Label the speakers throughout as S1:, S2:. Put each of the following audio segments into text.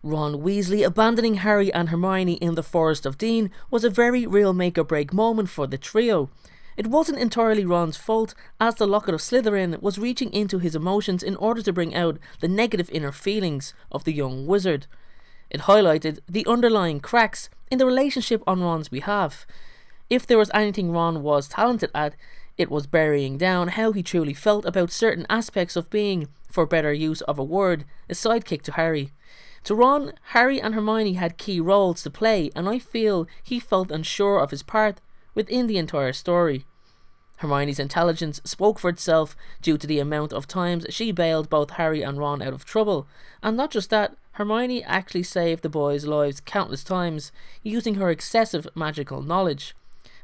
S1: Ron Weasley abandoning Harry and Hermione in the Forest of Dean was a very real make or break moment for the trio. It wasn't entirely Ron's fault, as the Locket of Slytherin was reaching into his emotions in order to bring out the negative inner feelings of the young wizard. It highlighted the underlying cracks in the relationship on Ron's behalf. If there was anything Ron was talented at, it was burying down how he truly felt about certain aspects of being, for better use of a word, a sidekick to Harry. To Ron, Harry and Hermione had key roles to play, and I feel he felt unsure of his part within the entire story. Hermione's intelligence spoke for itself due to the amount of times she bailed both Harry and Ron out of trouble, and not just that, Hermione actually saved the boys' lives countless times using her excessive magical knowledge.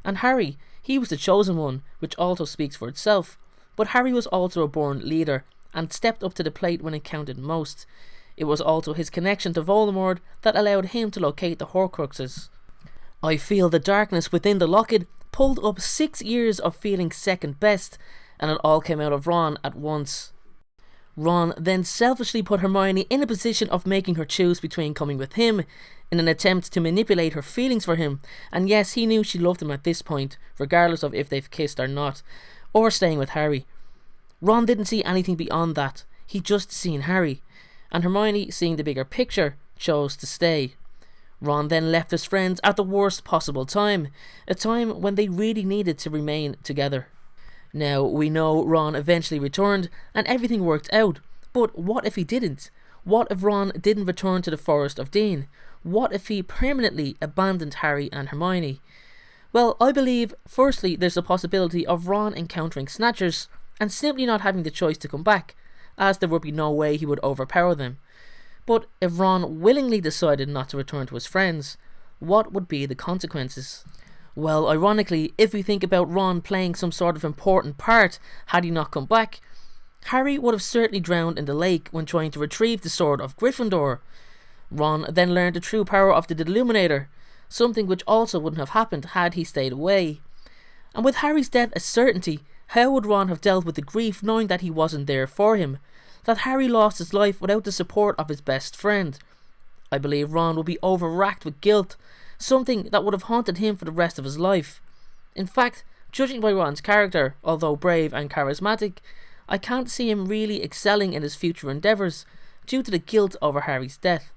S1: And Harry, he was the chosen one, which also speaks for itself, but Harry was also a born leader and stepped up to the plate when it counted most. It was also his connection to Voldemort that allowed him to locate the Horcruxes. I feel the darkness within the locket pulled up 6 years of feeling second best, and it all came out of Ron at once. Ron then selfishly put Hermione in a position of making her choose between coming with him in an attempt to manipulate her feelings for him, and yes, he knew she loved him at this point, regardless of if they've kissed or not, or staying with Harry. Ron didn't see anything beyond that, he just seen Harry, and Hermione, seeing the bigger picture, chose to stay. Ron then left his friends at the worst possible time, a time when they really needed to remain together. Now, we know Ron eventually returned and everything worked out, but what if he didn't? What if Ron didn't return to the Forest of Dean? What if he permanently abandoned Harry and Hermione? Well, I believe, firstly, there's a possibility of Ron encountering Snatchers and simply not having the choice to come back, as there would be no way he would overpower them. But if Ron willingly decided not to return to his friends, what would be the consequences? Well, ironically, if we think about Ron playing some sort of important part had he not come back, Harry would have certainly drowned in the lake when trying to retrieve the sword of Gryffindor. Ron then learned the true power of the Deluminator, something which also wouldn't have happened had he stayed away. And with Harry's death a certainty, how would Ron have dealt with the grief knowing that he wasn't there for him? That Harry lost his life without the support of his best friend? I believe Ron would be overracked with guilt, something that would have haunted him for the rest of his life. In fact, judging by Ron's character, although brave and charismatic, I can't see him really excelling in his future endeavours due to the guilt over Harry's death.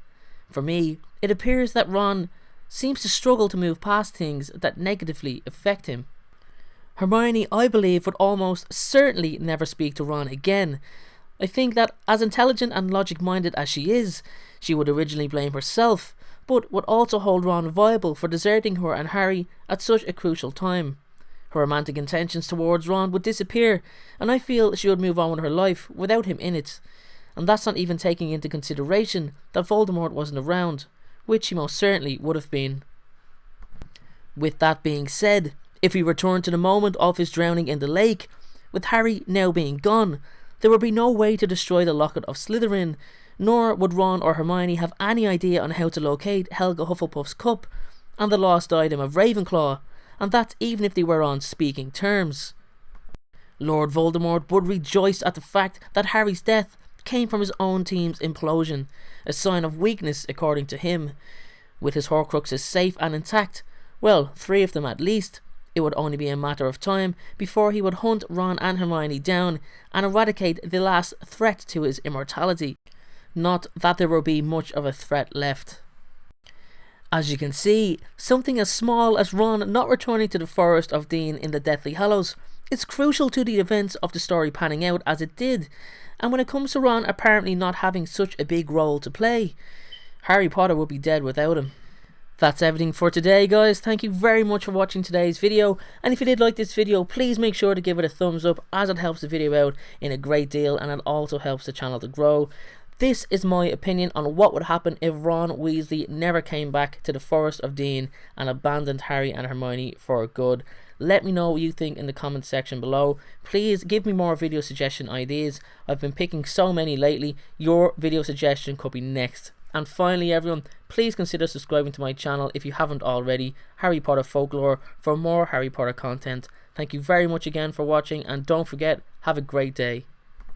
S1: For me, it appears that Ron seems to struggle to move past things that negatively affect him. Hermione, I believe, would almost certainly never speak to Ron again. I think that as intelligent and logic-minded as she is, she would originally blame herself, but would also hold Ron viable for deserting her and Harry at such a crucial time. Her romantic intentions towards Ron would disappear, and I feel she would move on with her life without him in it. And that's not even taking into consideration that Voldemort wasn't around, which he most certainly would have been. With that being said, if we return to the moment of his drowning in the lake, with Harry now being gone, there would be no way to destroy the Locket of Slytherin, nor would Ron or Hermione have any idea on how to locate Helga Hufflepuff's cup and the lost item of Ravenclaw, and that's even if they were on speaking terms. Lord Voldemort would rejoice at the fact that Harry's death came from his own team's implosion, a sign of weakness according to him. With his Horcruxes safe and intact, well, 3 of them at least, it would only be a matter of time before he would hunt Ron and Hermione down and eradicate the last threat to his immortality. Not that there will be much of a threat left. As you can see, something as small as Ron not returning to the Forest of Dean in the Deathly Hallows is crucial to the events of the story panning out as it did, and when it comes to Ron apparently not having such a big role to play, Harry Potter would be dead without him. That's everything for today, guys. Thank you very much for watching today's video, and if you did like this video, please make sure to give it a thumbs up, as it helps the video out in a great deal and it also helps the channel to grow. This is my opinion on what would happen if Ron Weasley never came back to the Forest of Dean and abandoned Harry and Hermione for good. Let me know what you think in the comment section below. Please give me more video suggestion ideas. I've been picking so many lately. Your video suggestion could be next. And finally, everyone, please consider subscribing to my channel if you haven't already, Harry Potter Folklore, for more Harry Potter content. Thank you very much again for watching, and don't forget, have a great day.